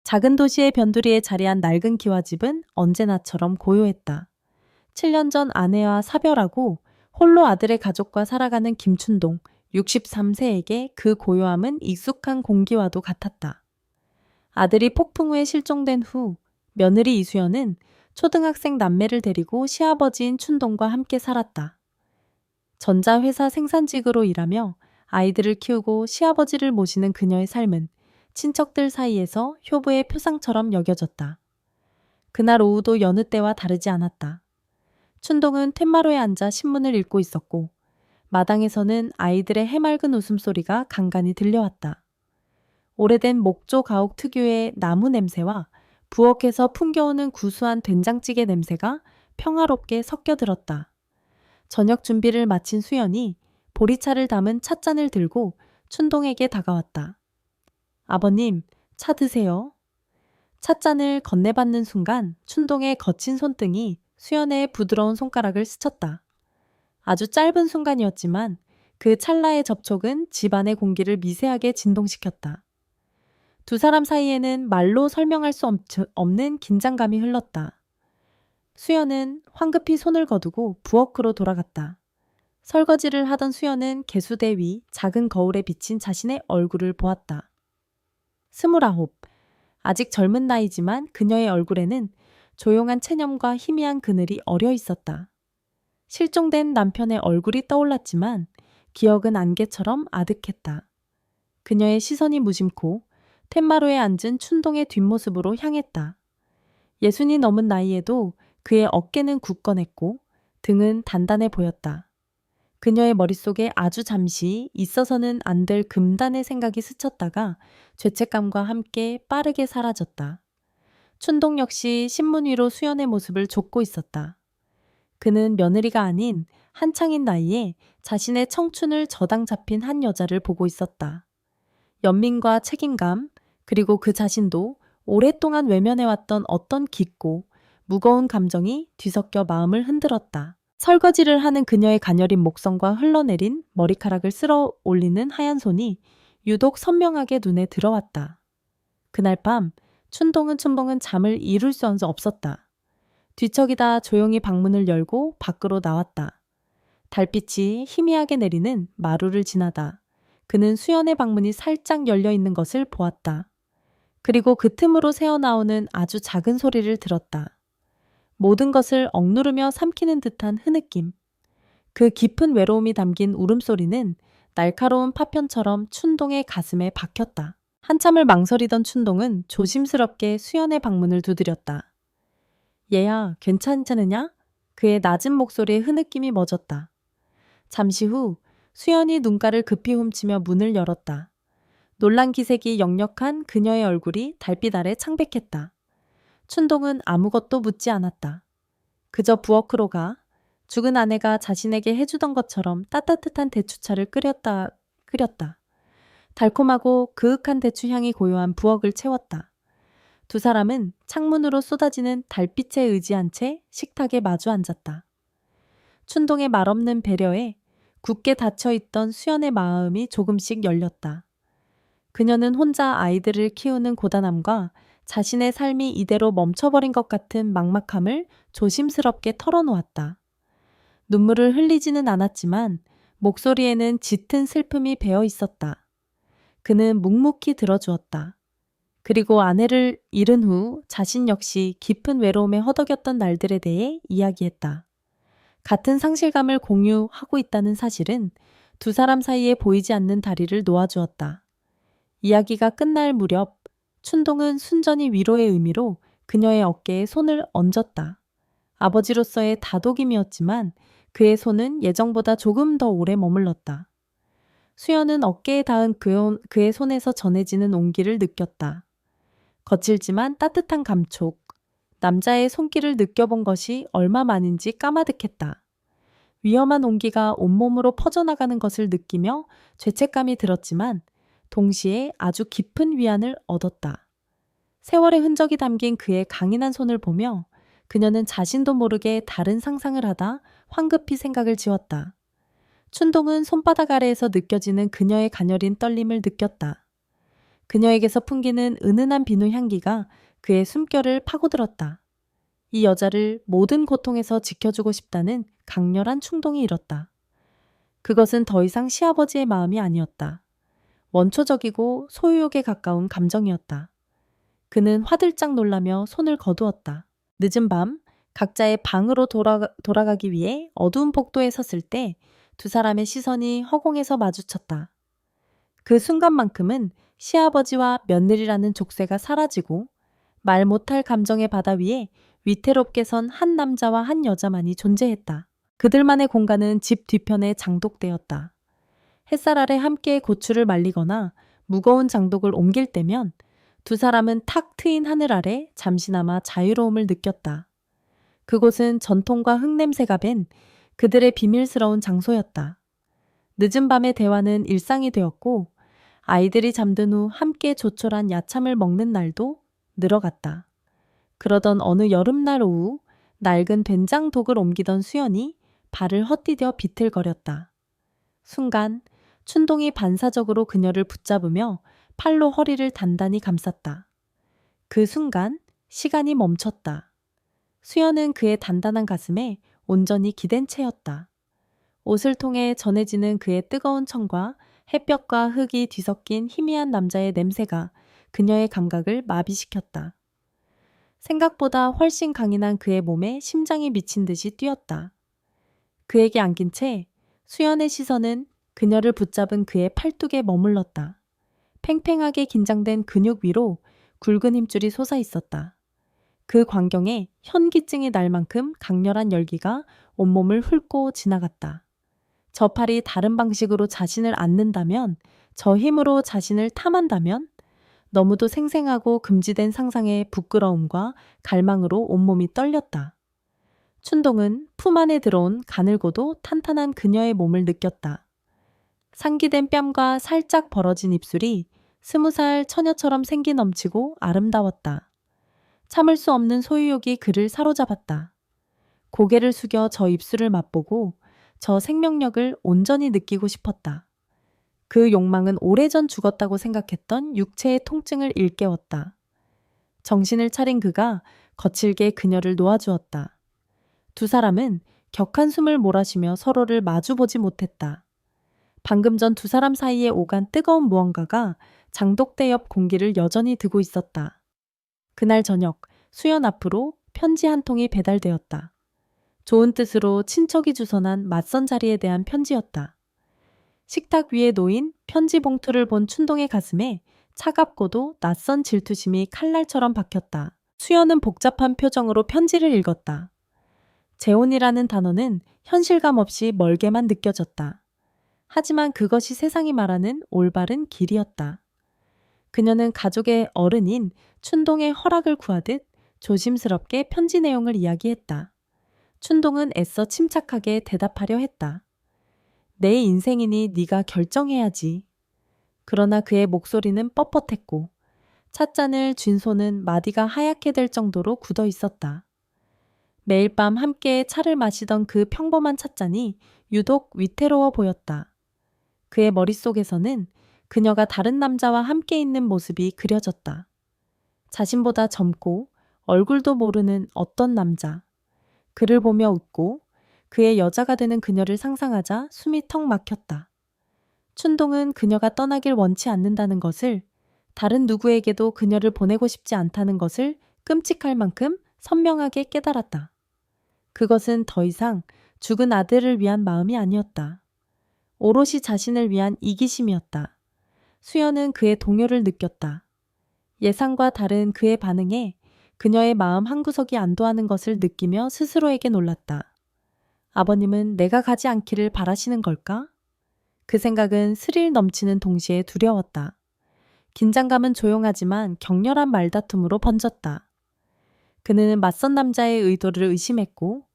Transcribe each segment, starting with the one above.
작은 도시의 변두리에 자리한 낡은 기와집은 언제나처럼 고요했다. 7년 전 아내와 사별하고 홀로 아들의 가족과 살아가는 김춘동 63세에게 그 고요함은 익숙한 공기와도 같았다. 아들이 폭풍 후에 실종된 후 며느리 이수연은 초등학생 남매를 데리고 시아버지인 춘동과 함께 살았다. 전자회사 생산직으로 일하며 아이들을 키우고 시아버지를 모시는 그녀의 삶은 친척들 사이에서 효부의 표상처럼 여겨졌다. 그날 오후도 여느 때와 다르지 않았다. 춘동은 툇마루에 앉아 신문을 읽고 있었고 마당에서는 아이들의 해맑은 웃음소리가 간간히 들려왔다. 오래된 목조 가옥 특유의 나무 냄새와 부엌에서 풍겨오는 구수한 된장찌개 냄새가 평화롭게 섞여들었다. 저녁 준비를 마친 수연이 보리차를 담은 찻잔을 들고 춘동에게 다가왔다. 아버님, 차 드세요. 찻잔을 건네받는 순간 춘동의 거친 손등이 수연의 부드러운 손가락을 스쳤다. 아주 짧은 순간이었지만 그 찰나의 접촉은 집안의 공기를 미세하게 진동시켰다. 두 사람 사이에는 말로 설명할 수 없는 긴장감이 흘렀다. 수연은 황급히 손을 거두고 부엌으로 돌아갔다. 설거지를 하던 수연은 개수대 위 작은 거울에 비친 자신의 얼굴을 보았다. 29. 아직 젊은 나이지만 그녀의 얼굴에는 조용한 체념과 희미한 그늘이 어려 있었다. 실종된 남편의 얼굴이 떠올랐지만 기억은 안개처럼 아득했다. 그녀의 시선이 무심코 툇마루에 앉은 춘동의 뒷모습으로 향했다. 60이 넘은 나이에도 그의 어깨는 굳건했고 등은 단단해 보였다. 그녀의 머릿속에 아주 잠시 있어서는 안 될 금단의 생각이 스쳤다가 죄책감과 함께 빠르게 사라졌다. 춘동 역시 신문 위로 수연의 모습을 좇고 있었다. 그는 며느리가 아닌 한창인 나이에 자신의 청춘을 저당 잡힌 한 여자를 보고 있었다. 연민과 책임감, 그리고 그 자신도 오랫동안 외면해왔던 어떤 깊고 무거운 감정이 뒤섞여 마음을 흔들었다. 설거지를 하는 그녀의 가녀린 목성과 흘러내린 머리카락을 쓸어 올리는 하얀 손이 유독 선명하게 눈에 들어왔다. 그날 밤 춘동은 잠을 이룰 수 없었다. 뒤척이다 조용히 방문을 열고 밖으로 나왔다. 달빛이 희미하게 내리는 마루를 지나다 그는 수연의 방문이 살짝 열려 있는 것을 보았다. 그리고 그 틈으로 새어나오는 아주 작은 소리를 들었다. 모든 것을 억누르며 삼키는 듯한 흐느낌. 그 깊은 외로움이 담긴 울음소리는 날카로운 파편처럼 춘동의 가슴에 박혔다. 한참을 망설이던 춘동은 조심스럽게 수연의 방문을 두드렸다. 얘야, 괜찮으냐? 그의 낮은 목소리에 흐느낌이 멎었다. 잠시 후 수연이 눈가를 급히 훔치며 문을 열었다. 놀란 기색이 역력한 그녀의 얼굴이 달빛 아래 창백했다. 춘동은 아무것도 묻지 않았다. 그저 부엌으로 가 죽은 아내가 자신에게 해주던 것처럼 따뜻한 대추차를 끓였다. 달콤하고 그윽한 대추향이 고요한 부엌을 채웠다. 두 사람은 창문으로 쏟아지는 달빛에 의지한 채 식탁에 마주 앉았다. 춘동의 말없는 배려에 굳게 닫혀있던 수연의 마음이 조금씩 열렸다. 그녀는 혼자 아이들을 키우는 고단함과 자신의 삶이 이대로 멈춰버린 것 같은 막막함을 조심스럽게 털어놓았다. 눈물을 흘리지는 않았지만 목소리에는 짙은 슬픔이 배어 있었다. 그는 묵묵히 들어주었다. 그리고 아내를 잃은 후 자신 역시 깊은 외로움에 허덕였던 날들에 대해 이야기했다. 같은 상실감을 공유하고 있다는 사실은 두 사람 사이에 보이지 않는 다리를 놓아주었다. 이야기가 끝날 무렵 춘동은 순전히 위로의 의미로 그녀의 어깨에 손을 얹었다. 아버지로서의 다독임이었지만 그의 손은 예정보다 조금 더 오래 머물렀다. 수연은 어깨에 닿은 그의 손에서 전해지는 온기를 느꼈다. 거칠지만 따뜻한 감촉, 남자의 손길을 느껴본 것이 얼마만인지 까마득했다. 위험한 온기가 온몸으로 퍼져나가는 것을 느끼며 죄책감이 들었지만 동시에 아주 깊은 위안을 얻었다. 세월의 흔적이 담긴 그의 강인한 손을 보며 그녀는 자신도 모르게 다른 상상을 하다 황급히 생각을 지웠다. 춘동은 손바닥 아래에서 느껴지는 그녀의 가녀린 떨림을 느꼈다. 그녀에게서 풍기는 은은한 비누 향기가 그의 숨결을 파고들었다. 이 여자를 모든 고통에서 지켜주고 싶다는 강렬한 충동이 일었다. 그것은 더 이상 시아버지의 마음이 아니었다. 원초적이고 소유욕에 가까운 감정이었다. 그는 화들짝 놀라며 손을 거두었다. 늦은 밤 각자의 방으로 돌아가기 위해 어두운 복도에 섰을 때 두 사람의 시선이 허공에서 마주쳤다. 그 순간만큼은 시아버지와 며느리라는 족쇄가 사라지고 말 못할 감정의 바다 위에 위태롭게 선 한 남자와 한 여자만이 존재했다. 그들만의 공간은 집 뒤편에 장독되었다. 햇살 아래 함께 고추를 말리거나 무거운 장독을 옮길 때면 두 사람은 탁 트인 하늘 아래 잠시나마 자유로움을 느꼈다. 그곳은 전통과 흙냄새가 밴 그들의 비밀스러운 장소였다. 늦은 밤의 대화는 일상이 되었고 아이들이 잠든 후 함께 조촐한 야참을 먹는 날도 늘어갔다. 그러던 어느 여름날 오후 낡은 된장 독을 옮기던 수연이 발을 헛디뎌 비틀거렸다. 순간 춘동이 반사적으로 그녀를 붙잡으며 팔로 허리를 단단히 감쌌다. 그 순간 시간이 멈췄다. 수연은 그의 단단한 가슴에 온전히 기댄 채였다. 옷을 통해 전해지는 그의 뜨거운 청과 햇볕과 흙이 뒤섞인 희미한 남자의 냄새가 그녀의 감각을 마비시켰다. 생각보다 훨씬 강인한 그의 몸에 심장이 미친 듯이 뛰었다. 그에게 안긴 채 수연의 시선은 그녀를 붙잡은 그의 팔뚝에 머물렀다. 팽팽하게 긴장된 근육 위로 굵은 힘줄이 솟아 있었다. 그 광경에 현기증이 날 만큼 강렬한 열기가 온몸을 훑고 지나갔다. 저 팔이 다른 방식으로 자신을 안는다면, 저 힘으로 자신을 탐한다면, 너무도 생생하고 금지된 상상의 부끄러움과 갈망으로 온몸이 떨렸다. 춘동은 품 안에 들어온 가늘고도 탄탄한 그녀의 몸을 느꼈다. 상기된 뺨과 살짝 벌어진 입술이 20살 처녀처럼 생기 넘치고 아름다웠다. 참을 수 없는 소유욕이 그를 사로잡았다. 고개를 숙여 저 입술을 맛보고 저 생명력을 온전히 느끼고 싶었다. 그 욕망은 오래전 죽었다고 생각했던 육체의 통증을 일깨웠다. 정신을 차린 그가 거칠게 그녀를 놓아주었다. 두 사람은 격한 숨을 몰아쉬며 서로를 마주보지 못했다. 방금 전 두 사람 사이에 오간 뜨거운 무언가가 장독대 옆 공기를 여전히 드고 있었다. 그날 저녁 수연 앞으로 편지 한 통이 배달되었다. 좋은 뜻으로 친척이 주선한 맞선 자리에 대한 편지였다. 식탁 위에 놓인 편지 봉투를 본 춘동의 가슴에 차갑고도 낯선 질투심이 칼날처럼 박혔다. 수연은 복잡한 표정으로 편지를 읽었다. 재혼이라는 단어는 현실감 없이 멀게만 느껴졌다. 하지만 그것이 세상이 말하는 올바른 길이었다. 그녀는 가족의 어른인 춘동의 허락을 구하듯 조심스럽게 편지 내용을 이야기했다. 춘동은 애써 침착하게 대답하려 했다. 내 인생이니 네가 결정해야지. 그러나 그의 목소리는 뻣뻣했고 찻잔을 쥔 손은 마디가 하얗게 될 정도로 굳어 있었다. 매일 밤 함께 차를 마시던 그 평범한 찻잔이 유독 위태로워 보였다. 그의 머릿속에서는 그녀가 다른 남자와 함께 있는 모습이 그려졌다. 자신보다 젊고 얼굴도 모르는 어떤 남자. 그를 보며 웃고 그의 여자가 되는 그녀를 상상하자 숨이 턱 막혔다. 춘동은 그녀가 떠나길 원치 않는다는 것을, 다른 누구에게도 그녀를 보내고 싶지 않다는 것을 끔찍할 만큼 선명하게 깨달았다. 그것은 더 이상 죽은 아들을 위한 마음이 아니었다. 오롯이 자신을 위한 이기심이었다. 수연은 그의 동요를 느꼈다. 예상과 다른 그의 반응에 그녀의 마음 한구석이 안도하는 것을 느끼며 스스로에게 놀랐다. 아버님은 내가 가지 않기를 바라시는 걸까? 그 생각은 스릴 넘치는 동시에 두려웠다. 긴장감은 조용하지만 격렬한 말다툼으로 번졌다. 그는 맞선 남자의 의도를 의심했고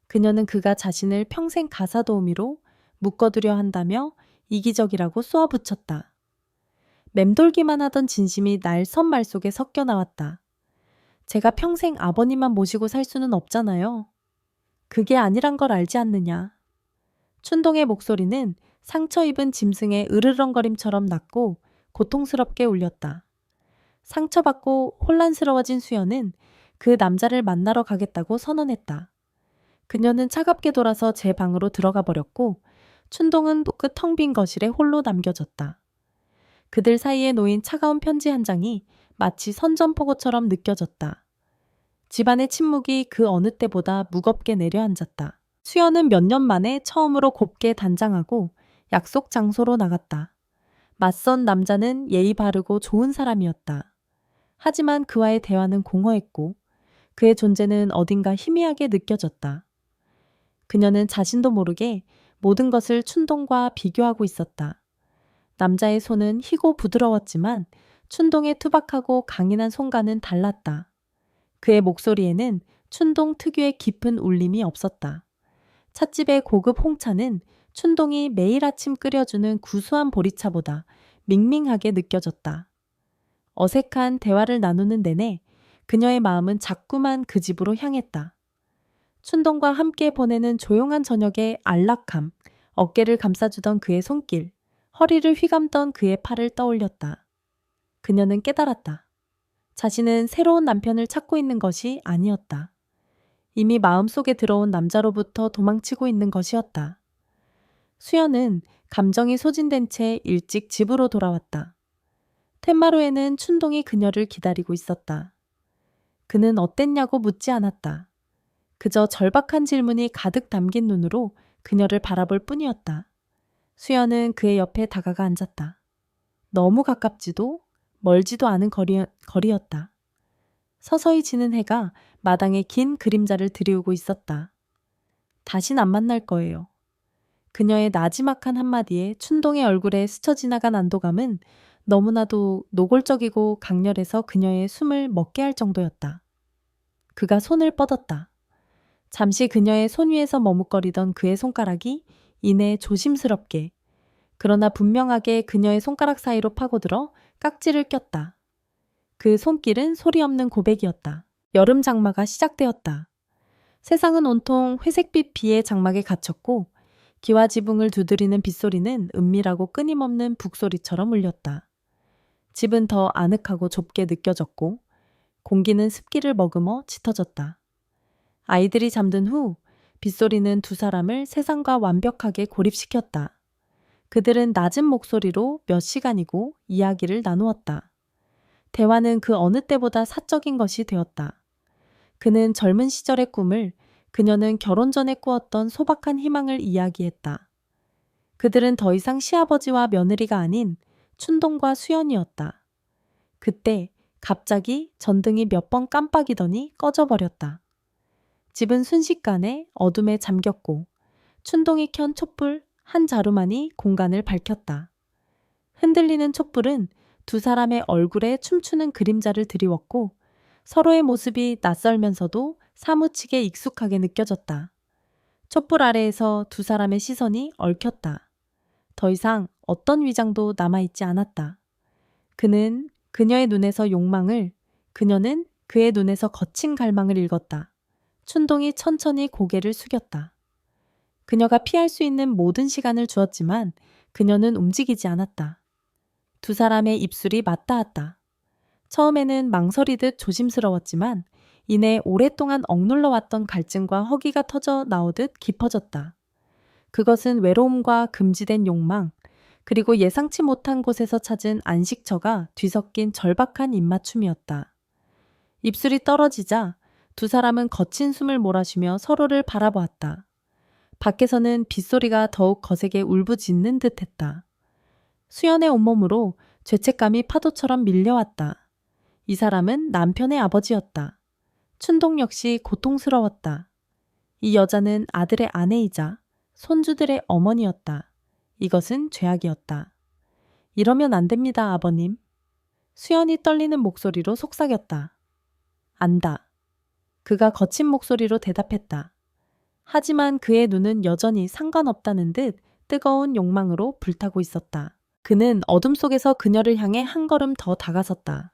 그녀는 그가 자신을 평생 가사도우미로 묶어두려 한다며 이기적이라고 쏘아붙였다. 맴돌기만 하던 진심이 날선말 속에 섞여 나왔다. 제가 평생 아버님만 모시고 살 수는 없잖아요. 그게 아니란 걸 알지 않느냐. 춘동의 목소리는 상처 입은 짐승의 으르렁거림처럼 낮고 고통스럽게 울렸다. 상처받고 혼란스러워진 수연은 그 남자를 만나러 가겠다고 선언했다. 그녀는 차갑게 돌아서 제 방으로 들어가 버렸고 춘동은 그 텅 빈 거실에 홀로 남겨졌다. 그들 사이에 놓인 차가운 편지 한 장이 마치 선전포고처럼 느껴졌다. 집안의 침묵이 그 어느 때보다 무겁게 내려앉았다. 수연은 몇 년 만에 처음으로 곱게 단장하고 약속 장소로 나갔다. 맞선 남자는 예의 바르고 좋은 사람이었다. 하지만 그와의 대화는 공허했고 그의 존재는 어딘가 희미하게 느껴졌다. 그녀는 자신도 모르게 모든 것을 춘동과 비교하고 있었다. 남자의 손은 희고 부드러웠지만 춘동의 투박하고 강인한 손과는 달랐다. 그의 목소리에는 춘동 특유의 깊은 울림이 없었다. 찻집의 고급 홍차는 춘동이 매일 아침 끓여주는 구수한 보리차보다 밍밍하게 느껴졌다. 어색한 대화를 나누는 내내 그녀의 마음은 자꾸만 그 집으로 향했다. 춘동과 함께 보내는 조용한 저녁의 안락함, 어깨를 감싸주던 그의 손길, 허리를 휘감던 그의 팔을 떠올렸다. 그녀는 깨달았다. 자신은 새로운 남편을 찾고 있는 것이 아니었다. 이미 마음속에 들어온 남자로부터 도망치고 있는 것이었다. 수연은 감정이 소진된 채 일찍 집으로 돌아왔다. 텐마루에는 춘동이 그녀를 기다리고 있었다. 그는 어땠냐고 묻지 않았다. 그저 절박한 질문이 가득 담긴 눈으로 그녀를 바라볼 뿐이었다. 수연은 그의 옆에 다가가 앉았다. 너무 가깝지도 멀지도 않은 거리였다. 서서히 지는 해가 마당에 긴 그림자를 드리우고 있었다. 다신 안 만날 거예요. 그녀의 나지막한 한마디에 춘동의 얼굴에 스쳐 지나간 안도감은 너무나도 노골적이고 강렬해서 그녀의 숨을 먹게 할 정도였다. 그가 손을 뻗었다. 잠시 그녀의 손 위에서 머뭇거리던 그의 손가락이 이내 조심스럽게 그러나 분명하게 그녀의 손가락 사이로 파고들어 깍지를 꼈다. 그 손길은 소리 없는 고백이었다. 여름 장마가 시작되었다. 세상은 온통 회색빛 비의 장막에 갇혔고 기와 지붕을 두드리는 빗소리는 은밀하고 끊임없는 북소리처럼 울렸다. 집은 더 아늑하고 좁게 느껴졌고 공기는 습기를 머금어 짙어졌다. 아이들이 잠든 후 빗소리는 두 사람을 세상과 완벽하게 고립시켰다. 그들은 낮은 목소리로 몇 시간이고 이야기를 나누었다. 대화는 그 어느 때보다 사적인 것이 되었다. 그는 젊은 시절의 꿈을, 그녀는 결혼 전에 꾸었던 소박한 희망을 이야기했다. 그들은 더 이상 시아버지와 며느리가 아닌 춘동과 수연이었다. 그때 갑자기 전등이 몇 번 깜빡이더니 꺼져버렸다. 집은 순식간에 어둠에 잠겼고 춘동이 켠 촛불 한 자루만이 공간을 밝혔다. 흔들리는 촛불은 두 사람의 얼굴에 춤추는 그림자를 드리웠고 서로의 모습이 낯설면서도 사무치게 익숙하게 느껴졌다. 촛불 아래에서 두 사람의 시선이 얽혔다. 더 이상 어떤 위장도 남아있지 않았다. 그는 그녀의 눈에서 욕망을, 그녀는 그의 눈에서 거친 갈망을 읽었다. 춘동이 천천히 고개를 숙였다. 그녀가 피할 수 있는 모든 시간을 주었지만 그녀는 움직이지 않았다. 두 사람의 입술이 맞닿았다. 처음에는 망설이듯 조심스러웠지만 이내 오랫동안 억눌러 왔던 갈증과 허기가 터져 나오듯 깊어졌다. 그것은 외로움과 금지된 욕망, 그리고 예상치 못한 곳에서 찾은 안식처가 뒤섞인 절박한 입맞춤이었다. 입술이 떨어지자 두 사람은 거친 숨을 몰아쉬며 서로를 바라보았다. 밖에서는 빗소리가 더욱 거세게 울부짖는 듯했다. 수연의 온몸으로 죄책감이 파도처럼 밀려왔다. 이 사람은 남편의 아버지였다. 춘동 역시 고통스러웠다. 이 여자는 아들의 아내이자 손주들의 어머니였다. 이것은 죄악이었다. 이러면 안 됩니다, 아버님. 수연이 떨리는 목소리로 속삭였다. 안다. 그가 거친 목소리로 대답했다. 하지만 그의 눈은 여전히 상관없다는 듯 뜨거운 욕망으로 불타고 있었다. 그는 어둠 속에서 그녀를 향해 한 걸음 더 다가섰다.